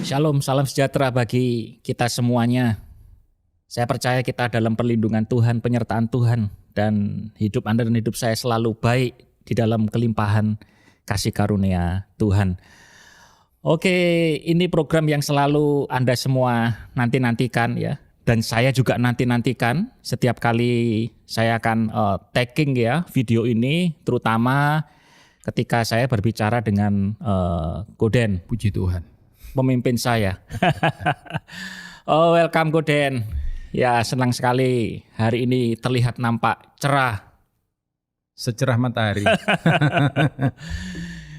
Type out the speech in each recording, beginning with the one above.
Shalom, salam sejahtera bagi kita semuanya. Saya percaya kita dalam perlindungan Tuhan, penyertaan Tuhan, dan hidup Anda dan hidup saya selalu baik di dalam kelimpahan kasih karunia Tuhan. Oke, ini program yang selalu Anda semua nanti-nantikan ya. Dan saya juga nanti-nantikan setiap kali saya akan tagging ya video ini, terutama ketika saya berbicara dengan Goden. Puji Tuhan. Pemimpin saya. Welcome Goden. Ya, senang sekali hari ini terlihat nampak cerah. Secerah matahari.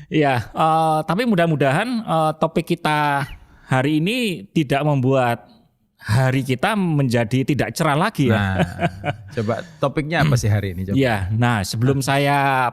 Ya, tapi mudah-mudahan topik kita hari ini tidak membuat hari kita menjadi tidak cerah lagi ya. Nah, coba topiknya apa sih hari ini? Coba. Ya, nah sebelum saya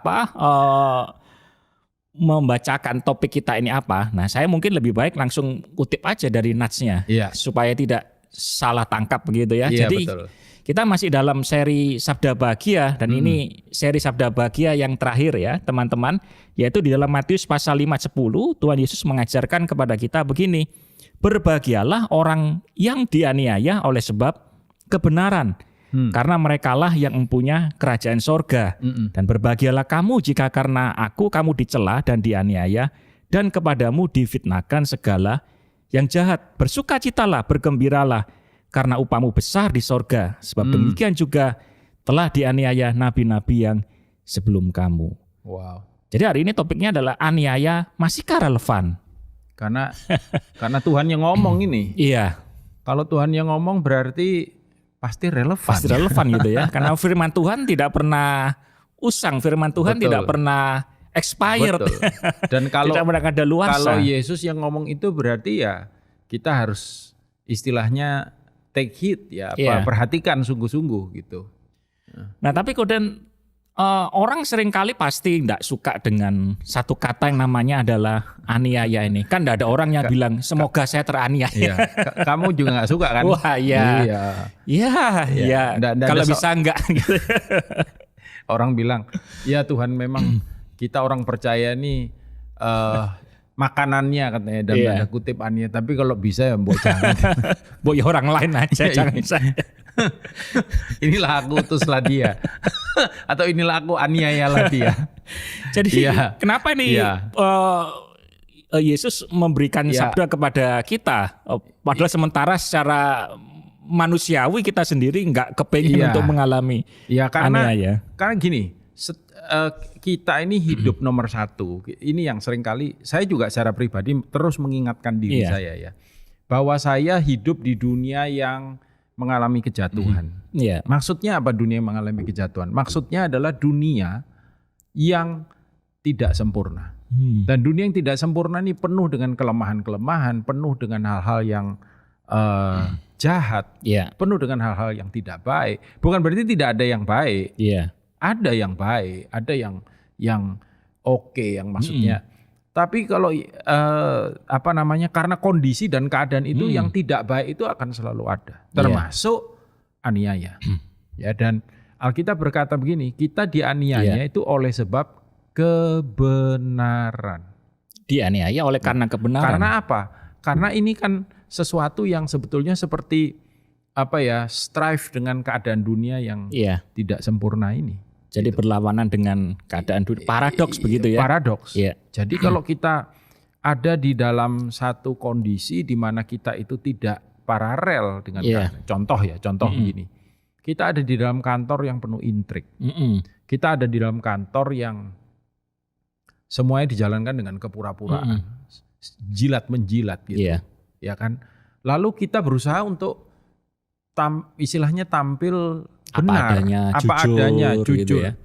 membacakan topik kita ini apa, nah saya mungkin lebih baik langsung kutip aja dari natsnya, supaya tidak salah tangkap begitu ya. Iya, jadi betul. Kita masih dalam seri Sabda Bahagia dan ini seri Sabda Bahagia yang terakhir ya teman-teman, yaitu di dalam Matius pasal 5:10 Tuhan Yesus mengajarkan kepada kita begini, berbahagialah orang yang dianiaya oleh sebab kebenaran. Karena merekalah yang mempunyai kerajaan sorga. Dan berbahagialah kamu jika karena aku kamu dicela dan dianiaya dan kepadamu difitnahkan segala yang jahat. Bersukacitalah, bergembiralah karena upamu besar di sorga. Sebab demikian juga telah dianiaya nabi-nabi yang sebelum kamu. Wow. Jadi hari ini topiknya adalah aniaya masihkah relevan? Karena Tuhan yang ngomong ini. Iya. Kalau Tuhan yang ngomong berarti pasti relevan. Pasti relevan gitu ya. Karena firman Tuhan tidak pernah usang, firman Tuhan tidak pernah expired. Betul. Dan kalau tidak pernah kadaluarsa. Kalau Yesus yang ngomong itu berarti ya kita harus istilahnya take heed ya, perhatikan sungguh-sungguh gitu. Nah, tapi kemudian orang seringkali pasti tidak suka dengan satu kata yang namanya adalah aniaya ini. Kan tidak ada orang yang bilang semoga saya teraniaya. Iya. Kamu juga nggak suka kan? Wah iya. Iya. Kalau bisa enggak. Gitu. Orang bilang, ya Tuhan memang kita orang percaya nih makanannya katanya dan ada kutip aniaya. Tapi kalau bisa ya mbok jangan. Mbok ya orang lain aja jangan saya. Inilah aku utuslah dia. Atau inilah aku aniayalah dia. Jadi kenapa ini Yesus memberikan sabda kepada kita, padahal sementara secara manusiawi kita sendiri nggak kepingin untuk mengalami aniaya. Karena gini, kita ini hidup nomor satu. Ini yang seringkali saya juga secara pribadi terus mengingatkan diri saya ya, bahwa saya hidup di dunia yang mengalami kejatuhan. Maksudnya apa dunia yang mengalami kejatuhan? Maksudnya adalah dunia yang tidak sempurna. Dan dunia yang tidak sempurna ini penuh dengan kelemahan-kelemahan, penuh dengan hal-hal yang jahat, penuh dengan hal-hal yang tidak baik. Bukan berarti tidak ada yang baik. Ada yang baik, ada yang oke, yang maksudnya. Tapi kalau karena kondisi dan keadaan itu yang tidak baik itu akan selalu ada, termasuk aniaya. Ya, dan Alkitab berkata begini, kita dianiaya itu oleh sebab kebenaran. Dianiaya oleh karena kebenaran. Karena apa? Karena ini kan sesuatu yang sebetulnya seperti strive dengan keadaan dunia yang tidak sempurna ini. Jadi berlawanan dengan keadaan dunia. Paradoks begitu ya. Paradoks. Jadi kalau kita ada di dalam satu kondisi di mana kita itu tidak paralel dengan contoh begini. Kita ada di dalam kantor yang penuh intrik. Kita ada di dalam kantor yang semuanya dijalankan dengan kepura-puraan. Jilat menjilat gitu. Ya kan? Lalu kita berusaha untuk istilahnya tampil benar, apa adanya, jujur. Gitu ya.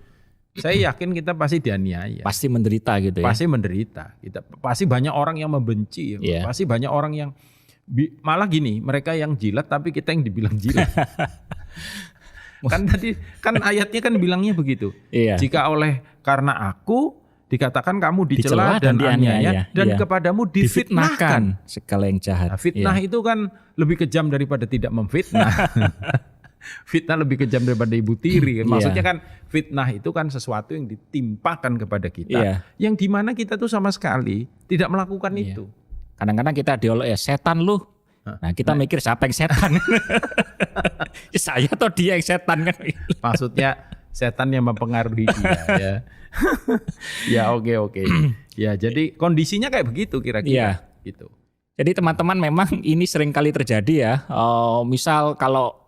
Saya yakin kita pasti dianiaya. Pasti menderita gitu ya. Pasti menderita. Pasti banyak orang yang membenci. Pasti banyak orang yang malah gini, mereka yang jilat tapi kita yang dibilang jilat. kan ayatnya kan bilangnya begitu. Jika karena aku dikatakan kamu dicela dan dianiaya dan kepadamu difitnahkan segala yang jahat. Fitnah itu kan lebih kejam daripada tidak memfitnah. Fitnah lebih kejam daripada ibu tiri. Maksudnya kan fitnah itu kan sesuatu yang ditimpakan kepada kita, yang dimana kita tuh sama sekali tidak melakukan itu. Kadang-kadang kita diolok ya setan lu. Nah kita mikir siapa yang setan? Saya atau dia yang setan kan? Maksudnya setan yang mempengaruhi dia ya. Ya oke. Ya jadi kondisinya kayak begitu kira-kira gitu. Jadi teman-teman memang ini sering kali terjadi ya. Misal kalau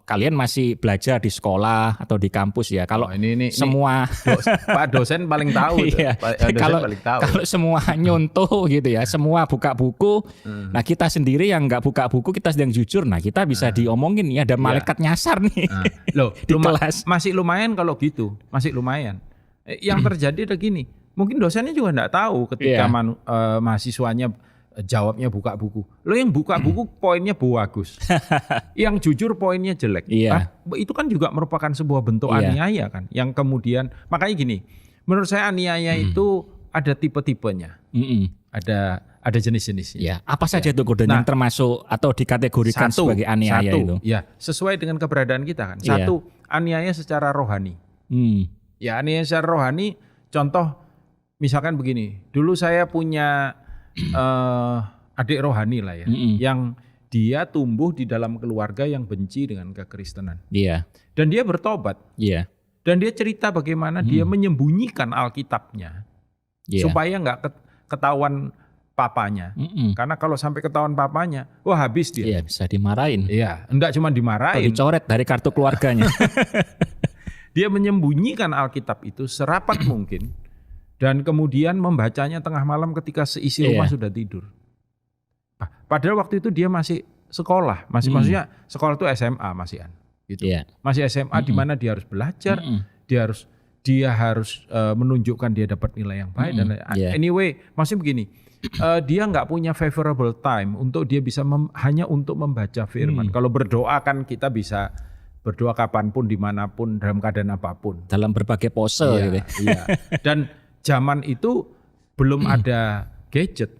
kalian masih belajar di sekolah atau di kampus ya. Kalau ini semua Pak dosen paling tahu. Iya. Kalau semua nyontoh gitu ya, semua buka buku. Nah kita sendiri yang nggak buka buku, kita sedang jujur. Nah kita bisa diomongin ya, ada malaikat nyasar nih. Loh, di kelas. Masih lumayan kalau gitu, masih lumayan. Yang terjadi ada gini, mungkin dosennya juga nggak tahu ketika mahasiswanya jawabnya buka buku. Lo yang buka buku poinnya bagus. Yang jujur poinnya jelek. Itu kan juga merupakan sebuah bentuk aniaya kan. Yang kemudian makanya gini, menurut saya aniaya itu ada tipe-tipenya. Ada jenis-jenisnya. Ya, apa saja itu Gordon yang termasuk atau dikategorikan sebagai aniaya itu? Ya, sesuai dengan keberadaan kita kan. Satu, aniaya secara rohani. Ya, aniaya secara rohani, contoh misalkan begini. Dulu saya punya adik rohani lah ya, yang dia tumbuh di dalam keluarga yang benci dengan kekristenan. Dan dia bertobat. Dan dia cerita bagaimana dia menyembunyikan Alkitabnya supaya nggak ketahuan papanya. Karena kalau sampai ketahuan papanya, wah habis dia. Bisa dimarahin. Enggak cuma dimarahin. Atau dicoret dari kartu keluarganya. Dia menyembunyikan Alkitab itu serapat mungkin. Dan kemudian membacanya tengah malam ketika seisi rumah sudah tidur. Padahal waktu itu dia masih sekolah, maksudnya sekolah itu SMA masihan, gitu. Masih SMA di mana dia harus belajar, dia harus menunjukkan dia dapat nilai yang baik dan anyway, maksudnya begini, dia nggak punya favorable time untuk dia bisa hanya untuk membaca firman. Kalau berdoa kan kita bisa berdoa kapanpun, dimanapun, dalam keadaan apapun, dalam berbagai pose gitu. Dan zaman itu belum ada gadget,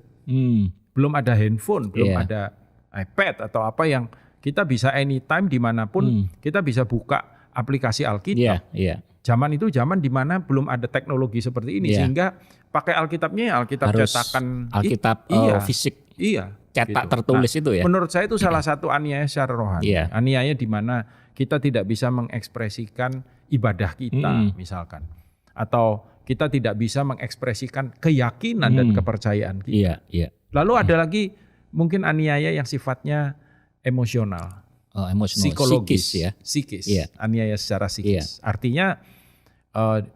belum ada handphone, belum ada iPad atau apa yang kita bisa anytime dimanapun kita bisa buka aplikasi Alkitab. Zaman itu zaman di mana belum ada teknologi seperti ini sehingga pakai Alkitabnya Alkitab harus cetakan, Alkitab fisik, cetak gitu. Tertulis itu ya. Menurut saya itu salah satu aniaya secara rohani. Aniaya di mana kita tidak bisa mengekspresikan ibadah kita misalkan, atau kita tidak bisa mengekspresikan keyakinan dan kepercayaan kita. Lalu ada lagi mungkin aniaya yang sifatnya emosional, psikologis, psikis. Aniaya secara psikis. Artinya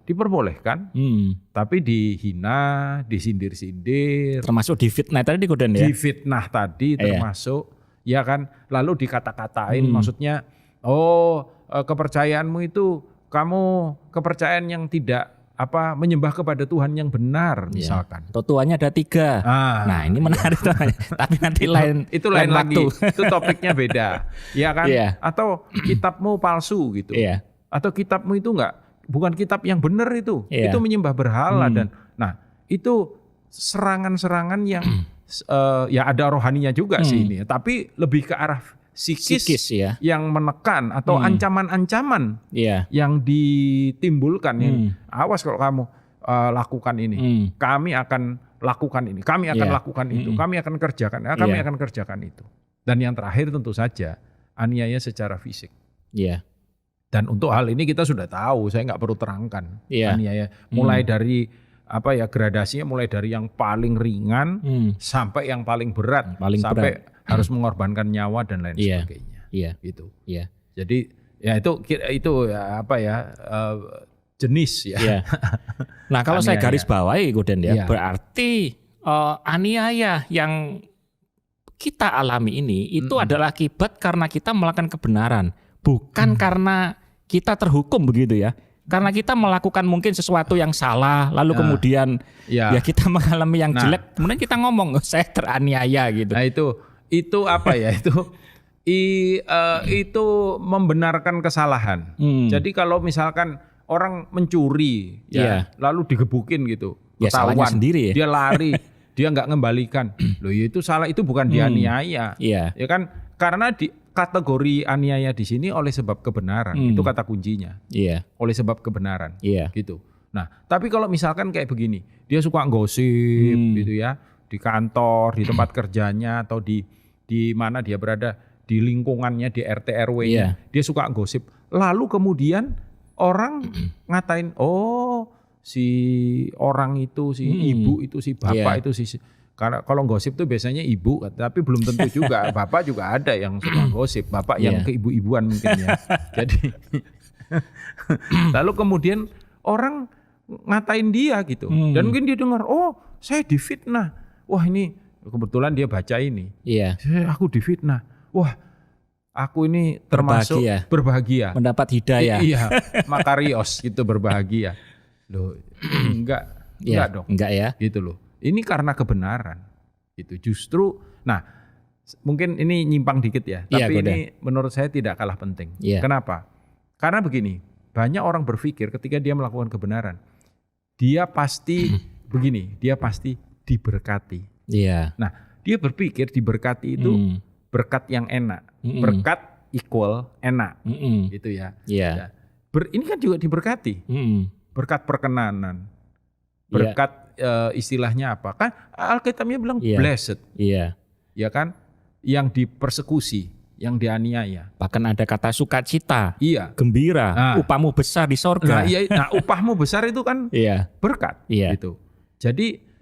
diperbolehkan, tapi dihina, disindir-sindir. Termasuk difitnah tadi Gordon ya? Difitnah tadi termasuk, ya kan. Lalu dikata-katain, maksudnya, kepercayaanmu itu kamu kepercayaan yang tidak menyembah kepada Tuhan yang benar misalkan. Tuhannya ada 3. Nah ini menarik tapi nanti itu lain lagi. Itu topiknya beda. Ya kan? Atau kitabmu palsu gitu. Atau kitabmu itu bukan kitab yang benar itu. Itu menyembah berhala dan itu serangan-serangan yang ya ada rohaninya juga sih ini. Tapi lebih ke arah psikis yang menekan atau ancaman-ancaman yang ditimbulkan yang awas kalau kamu lakukan ini, kami akan lakukan ini, kami akan lakukan itu, kami akan kerjakan, kami akan kerjakan itu. Dan yang terakhir tentu saja aniaya secara fisik. Dan untuk hal ini kita sudah tahu, saya nggak perlu terangkan aniaya mulai dari gradasinya mulai dari yang paling ringan sampai yang paling berat, sampai harus mengorbankan nyawa dan lain sebagainya. Gitu. Jadi ya itu jenis ya. Nah kalau saya garis bawahi Gordon ya, berarti aniaya yang kita alami ini itu adalah akibat karena kita melakukan kebenaran, bukan karena kita terhukum begitu ya. Karena kita melakukan mungkin sesuatu yang salah, lalu kemudian ya kita mengalami yang jelek, kemudian kita ngomong saya teraniaya gitu. Nah itu apa ya itu membenarkan kesalahan. Jadi kalau misalkan orang mencuri lalu digebukin gitu, salahnya sendiri dia lari, dia nggak ngembalikan, loh itu salah, itu bukan dianiaya, ya kan? Karena di kategori aniaya di sini oleh sebab kebenaran, itu kata kuncinya, oleh sebab kebenaran, gitu. Nah tapi kalau misalkan kayak begini, dia suka gosip gitu ya. di kantor, di tempat kerjanya, atau di mana dia berada, di lingkungannya, di RT RW-nya, dia suka gosip. Lalu kemudian orang ngatain, oh si orang itu, si ibu itu, si bapak itu, karena kalau gosip tuh biasanya ibu, tapi belum tentu juga. Bapak juga ada yang suka gosip, bapak yang keibu-ibuan mungkin ya. Jadi lalu kemudian orang ngatain dia gitu, dan mungkin dia dengar, oh saya difitnah, wah ini kebetulan dia baca ini, aku difitnah, wah aku ini termasuk berbahagia. Mendapat hidayah. Iya, makarios gitu, berbahagia. Loh, enggak dong. Enggak ya. Gitu loh. Ini karena kebenaran. Itu justru, nah mungkin ini nyimpang dikit ya, tapi ini menurut saya tidak kalah penting. Kenapa? Karena begini, banyak orang berpikir ketika dia melakukan kebenaran, dia pasti begini, dia pasti diberkati. Nah, dia berpikir diberkati itu berkat yang enak. Berkat equal enak. Gitu ya. Ini kan juga diberkati. Berkat perkenanan. Berkat istilahnya apa? Kan Alkitabnya bilang blessed. Ya kan? Yang dipersekusi, yang dianiaya. Bahkan ada kata sukacita, Nah, gembira, upahmu besar di sorga. Nah, upahmu besar itu kan berkat. Gitu. Jadi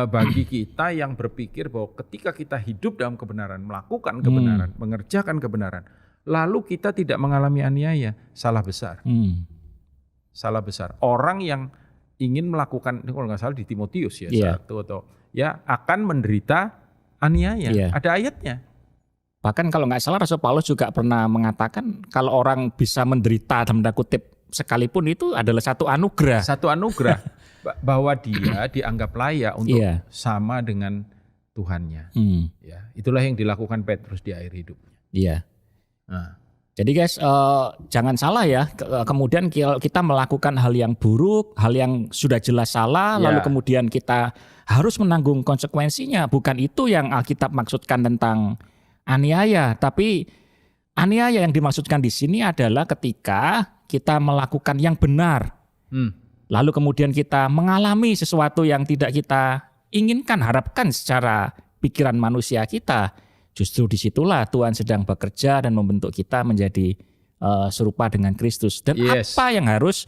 bagi kita yang berpikir bahwa ketika kita hidup dalam kebenaran, melakukan kebenaran, mengerjakan kebenaran, lalu kita tidak mengalami aniaya, salah besar. Salah besar. Orang yang ingin melakukan, ini kalau nggak salah di Timotius satu atau akan menderita aniaya. Ada ayatnya. Bahkan kalau nggak salah Rasul Paulus juga pernah mengatakan kalau orang bisa menderita dalam tanda kutip sekalipun itu adalah satu anugerah. Satu anugerah bahwa dia dianggap layak untuk sama dengan Tuhannya. Ya, itulah yang dilakukan Petrus di akhir hidupnya. Nah. Jadi guys, jangan salah ya. Kemudian kita melakukan hal yang buruk, hal yang sudah jelas salah, lalu kemudian kita harus menanggung konsekuensinya. Bukan itu yang Alkitab maksudkan tentang aniaya, tapi aniaya yang dimaksudkan di sini adalah ketika kita melakukan yang benar, lalu kemudian kita mengalami sesuatu yang tidak kita inginkan, harapkan secara pikiran manusia kita. Justru disitulah Tuhan sedang bekerja dan membentuk kita menjadi serupa dengan Kristus. Dan apa yang harus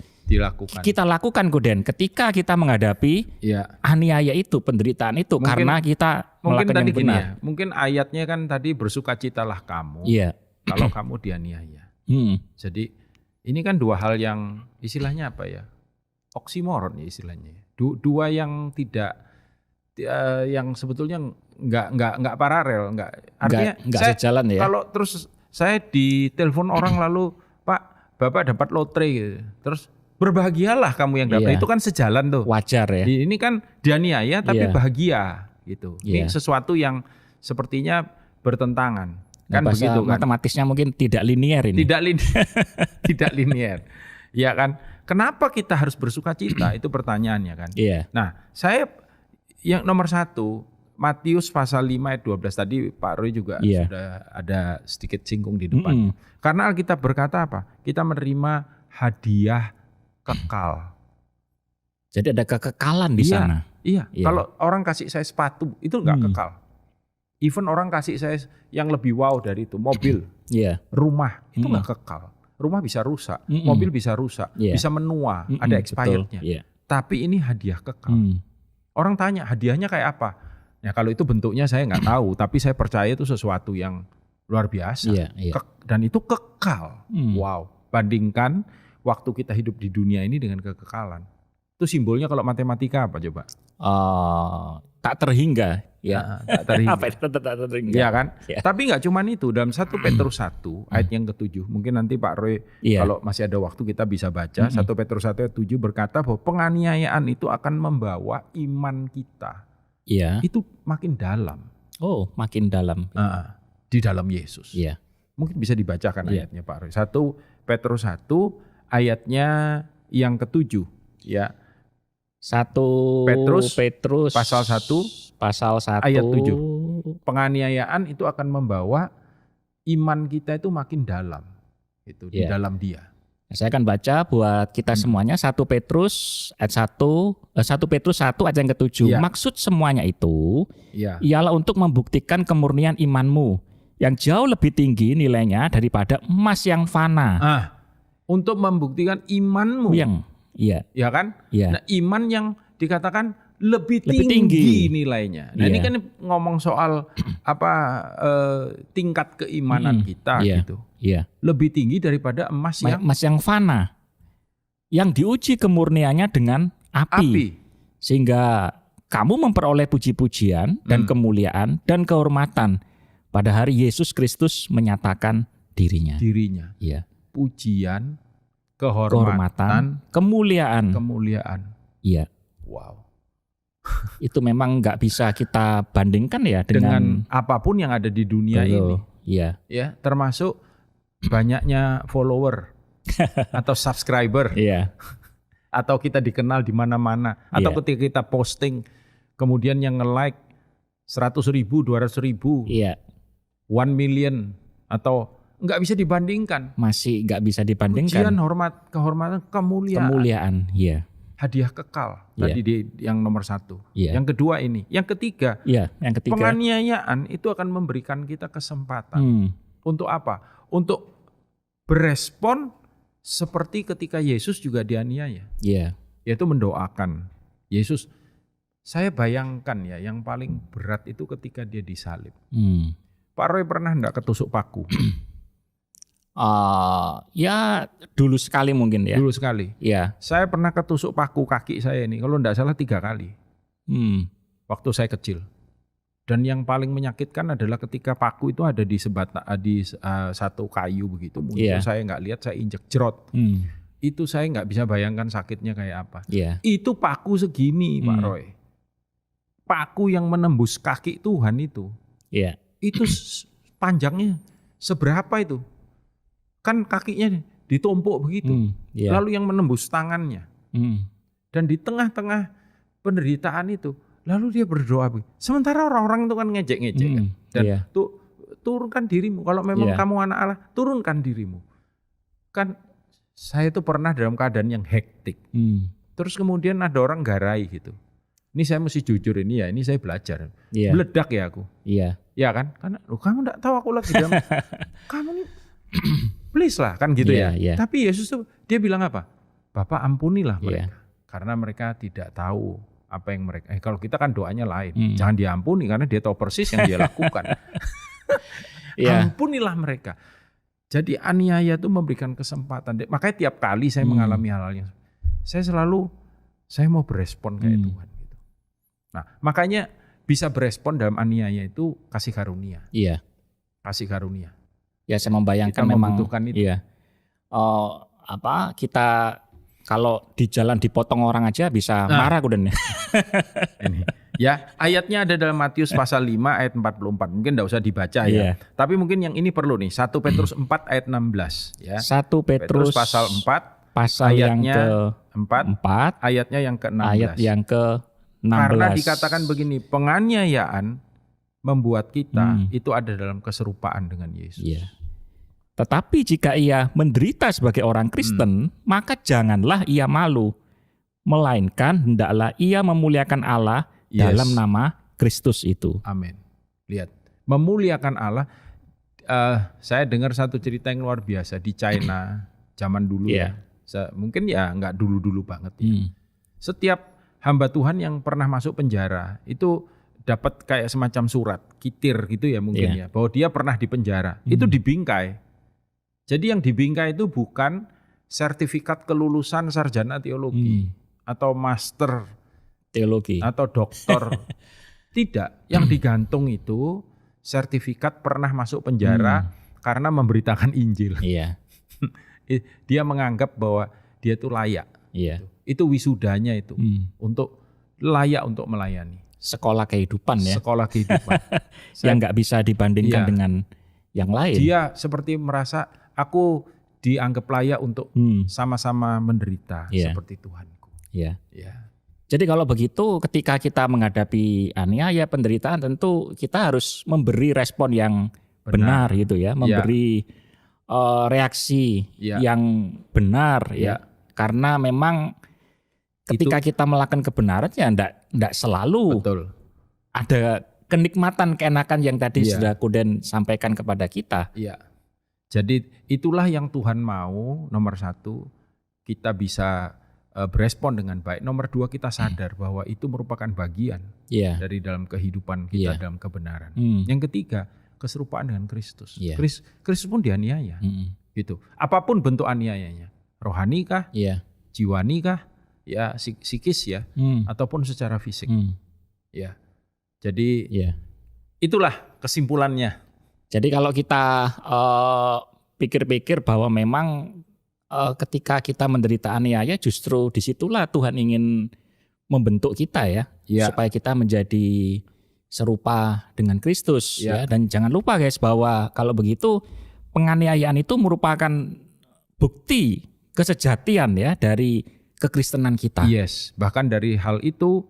kita lakukan, Koden, ketika kita menghadapi aniaya itu, penderitaan itu, mungkin, karena kita melakukan yang benar. Mungkin ayatnya kan tadi bersukacitalah kamu kalau kamu dianiaya. Jadi ini kan dua hal yang istilahnya apa ya? Oksimoron ya istilahnya. Dua yang tidak, yang sebetulnya nggak paralel, artinya nggak sejalan ya. Kalau terus saya ditelepon orang lalu, Pak, Bapak dapat lotre gitu. Terus berbahagialah kamu yang dapat, itu kan sejalan tuh. Wajar ya. Ini kan dianiaya tapi bahagia gitu. Ini sesuatu yang sepertinya bertentangan. Kan begitu kan. Matematisnya mungkin tidak linier ini. Tidak linier. Ya kan. Kenapa kita harus bersukacita? Itu pertanyaannya kan. Nah, saya yang nomor satu, Matius pasal 5 ayat 12 tadi Pak Roy juga sudah ada sedikit singgung di depan. Karena Alkitab berkata apa? Kita menerima hadiah kekal. Jadi ada kekekalan di sana. Iya. Kalau orang kasih saya sepatu itu enggak kekal. Even orang kasih saya yang lebih wow dari itu, mobil, rumah, itu enggak kekal. Rumah bisa rusak, mobil bisa rusak, bisa menua, ada expirednya. Tapi ini hadiah kekal. Orang tanya hadiahnya kayak apa? Ya kalau itu bentuknya saya nggak tahu, tapi saya percaya itu sesuatu yang luar biasa. Dan itu kekal. Wow. Bandingkan waktu kita hidup di dunia ini dengan kekekalan. Itu simbolnya kalau matematika apa coba? Tak terhingga. Tak terhingga. Apa itu tak terhingga? Ya kan? Tapi nggak cuman itu. Dalam 1 Petrus 1 ayat yang ke-7. Mungkin nanti Pak Roy kalau masih ada waktu kita bisa baca. 1 Petrus 1 ayat 7 berkata bahwa penganiayaan itu akan membawa iman kita. Itu makin dalam. Oh, makin dalam. Di dalam Yesus. Mungkin bisa dibacakan ayatnya Pak Roy. 1 Petrus 1 ayatnya yang ke-7. 1 Petrus pasal 1 ayat 7. Penganiayaan itu akan membawa iman kita itu makin dalam. Itu di dalam Dia. Saya akan baca buat kita semuanya 1 Petrus ayat 1 Petrus 1 ayat yang ke-7. Iya. Maksud semuanya itu Iya. ialah untuk membuktikan kemurnian imanmu yang jauh lebih tinggi nilainya daripada emas yang fana. Untuk membuktikan imanmu. Iya. Ya kan? Iya. Nah, iman yang dikatakan lebih Lebih tinggi tinggi nilainya. Nah, Iya. ini kan ngomong soal tingkat keimanan kita Iya. gitu. Iya. Lebih tinggi daripada emas yang Emas yang fana. Yang diuji kemurniannya dengan api. Sehingga kamu memperoleh puji-pujian dan kemuliaan dan kehormatan pada hari Yesus Kristus menyatakan dirinya. Iya. Pujian, Kehormatan, kemuliaan. Iya. Wow. Itu memang nggak bisa kita bandingkan ya Dengan apapun yang ada di dunia ini. Iya. Ya, termasuk banyaknya follower atau subscriber. Iya. Atau kita dikenal di mana-mana. Atau ketika kita posting, kemudian yang nge-like 100.000, 200.000, Iya. 1 million, atau nggak bisa dibandingkan. Masih nggak bisa dibandingkan. Pujian, kehormatan, Kemuliaan. Iya. hadiah kekal. Iya. Tadi yang nomor 1. Iya. Yang kedua ini. Yang ketiga, Yang ketiga. penganiayaan itu akan memberikan kita kesempatan. Untuk apa? Untuk berespon seperti ketika Yesus juga dianiaya. Iya. Yaitu mendoakan. Yesus, saya bayangkan ya, yang paling berat itu ketika dia disalib. Pak Roy pernah enggak ketusuk paku? Ya dulu sekali mungkin ya. Dulu sekali. Iya. Saya pernah ketusuk paku kaki saya ini, kalau enggak salah 3 kali. Waktu saya kecil. Dan yang paling menyakitkan adalah ketika paku itu ada di satu kayu begitu. Muncul, saya nggak lihat, saya injek jerot. Itu saya nggak bisa bayangkan sakitnya kayak apa. Iya. Itu paku segini, Pak Roy. Paku yang menembus kaki Tuhan itu. Iya. Itu panjangnya seberapa itu? Kan kakinya ditumpuk begitu. Lalu yang menembus tangannya. Dan di tengah-tengah penderitaan itu, lalu dia berdoa. Sementara orang-orang itu kan ngejek-ngejek kan. Dan turunkan dirimu. Kalau memang kamu anak Allah, turunkan dirimu. Kan saya itu pernah dalam keadaan yang hektik. Terus kemudian ada orang garai gitu. Ini saya mesti jujur ini ya, ini saya belajar. Meledak ya aku. Iya. Ya kan? Karena kamu enggak tahu aku lagi dalam. Kamu nih please lah kan gitu ya. Tapi Yesus tuh dia bilang apa? Bapak ampunilah mereka. Karena mereka tidak tahu apa yang mereka, kalau kita kan doanya lain. Jangan diampuni karena dia tahu persis yang dia lakukan. Ampunilah mereka. Jadi aniaya itu memberikan kesempatan. Makanya tiap kali saya mengalami hal-hal yang saya mau berespon kayak Tuhan gitu. Nah, makanya bisa berespon dalam aniaya itu kasih karunia. Iya. Kasih karunia. Ya, saya membayangkan kita memang membutuhkan itu. Iya. Kita kalau di jalan dipotong orang aja bisa marah kemudian. Ini. Ya, ayatnya ada dalam Matius pasal 5 ayat 44. Mungkin enggak usah dibaca ya. Tapi mungkin yang ini perlu nih. 1 Petrus 4 ayat 16 ya. 1 Petrus pasal 4 pasal ayatnya yang ke-4 ayatnya yang ke-16. Ayat yang ke-16. Karena dikatakan begini, penganiayaan membuat kita itu ada dalam keserupaan dengan Yesus. Iya. Tetapi jika ia menderita sebagai orang Kristen, maka janganlah ia malu, melainkan hendaklah ia memuliakan Allah dalam nama Kristus itu. Amin. Lihat, memuliakan Allah. Saya dengar satu cerita yang luar biasa di China zaman dulu ya. Mungkin ya nggak dulu-dulu banget ya. Setiap hamba Tuhan yang pernah masuk penjara itu dapat kayak semacam surat, kitir gitu ya mungkin ya, bahwa dia pernah di penjara. Itu dibingkai. Jadi yang dibingkai itu bukan sertifikat kelulusan sarjana teologi atau master teologi atau doktor. Tidak, yang digantung itu sertifikat pernah masuk penjara karena memberitakan Injil. Iya. Dia menganggap bahwa dia itu layak. Iya. Itu wisudanya itu untuk layak untuk melayani. Sekolah kehidupan ya. Sekolah kehidupan. Yang nggak bisa dibandingkan dengan yang lain. Dia seperti merasa aku dianggap layak untuk sama-sama menderita seperti Tuhanku. Iya. Ya. Jadi kalau begitu ketika kita menghadapi aniaya, penderitaan, tentu kita harus memberi respon yang benar gitu ya. Memberi reaksi yang benar ya. Karena memang ketika kita melakukan kebenaran ya enggak selalu ada kenikmatan, keenakan yang tadi sudah Koden sampaikan kepada kita. Iya. Jadi itulah yang Tuhan mau, nomor 1 kita bisa berespon dengan baik. Nomor 2 kita sadar bahwa itu merupakan bagian dari dalam kehidupan kita dalam kebenaran. Yang ketiga, keserupaan dengan Kristus. Kristus pun dianiaya. Gitu. Apapun bentuk aniayanya. Rohani kah? Jiwani kah? Ya, psikis ya, ataupun secara fisik. Ya. Jadi itulah kesimpulannya. Jadi kalau kita pikir-pikir bahwa memang ketika kita menderita aniaya, justru disitulah Tuhan ingin membentuk kita ya, supaya kita menjadi serupa dengan Kristus ya. Dan jangan lupa guys bahwa kalau begitu penganiayaan itu merupakan bukti kesejatian ya dari kekristenan kita. Yes, bahkan dari hal itu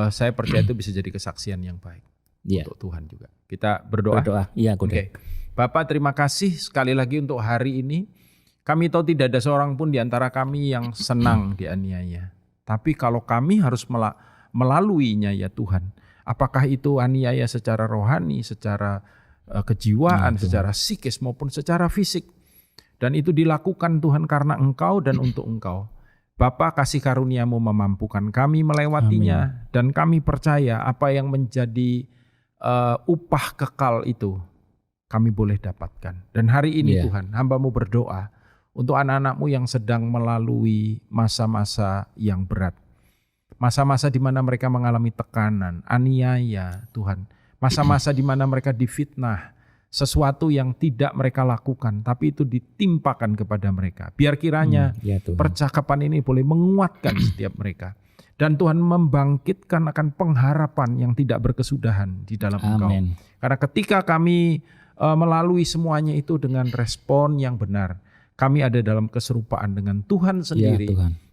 saya percaya itu bisa jadi kesaksian yang baik untuk Tuhan juga. Kita berdoa. Iya, Koden. Bapak, terima kasih sekali lagi untuk hari ini. Kami tahu tidak ada seorang pun di antara kami yang senang dianiaya. Tapi kalau kami harus melaluinya ya Tuhan, apakah itu aniaya secara rohani, secara kejiwaan, secara psikis maupun secara fisik. Dan itu dilakukan Tuhan karena Engkau dan untuk Engkau. Bapa, kasih karunia-Mu memampukan kami melewatinya. Dan kami percaya apa yang menjadi upah kekal itu kami boleh dapatkan. Dan hari ini Tuhan, hamba-Mu berdoa untuk anak-anak-Mu yang sedang melalui masa-masa yang berat. Masa-masa di mana mereka mengalami tekanan, aniaya Tuhan. Masa-masa di mana mereka difitnah. Sesuatu yang tidak mereka lakukan, tapi itu ditimpakan kepada mereka. Biar kiranya percakapan ini boleh menguatkan setiap mereka. Dan Tuhan membangkitkan akan pengharapan yang tidak berkesudahan di dalam Engkau. Karena ketika kami melalui semuanya itu dengan respon yang benar, kami ada dalam keserupaan dengan Tuhan sendiri.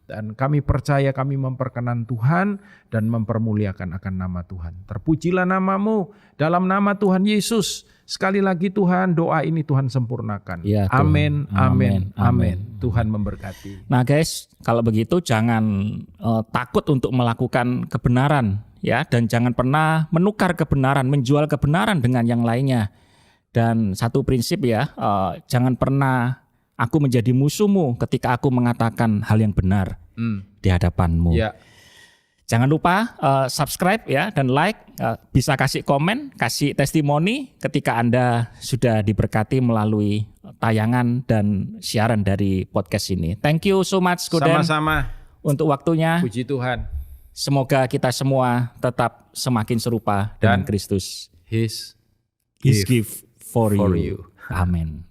Dan kami percaya kami memperkenan Tuhan dan mempermuliakan akan nama Tuhan. Terpujilah nama-Mu dalam nama Tuhan Yesus. Sekali lagi Tuhan, doa ini Tuhan sempurnakan. Amin, amin, amin. Tuhan memberkati. Nah guys, kalau begitu jangan takut untuk melakukan kebenaran ya, dan jangan pernah menukar kebenaran, menjual kebenaran dengan yang lainnya. Dan satu prinsip ya, jangan pernah aku menjadi musuhmu ketika aku mengatakan hal yang benar di hadapanmu. Jangan lupa subscribe ya dan like, bisa kasih komen, kasih testimoni ketika Anda sudah diberkati melalui tayangan dan siaran dari podcast ini. Thank you so much Koden. Sama-sama. Untuk waktunya. Puji Tuhan. Semoga kita semua tetap semakin serupa dengan Kristus. His gift for you. Amin.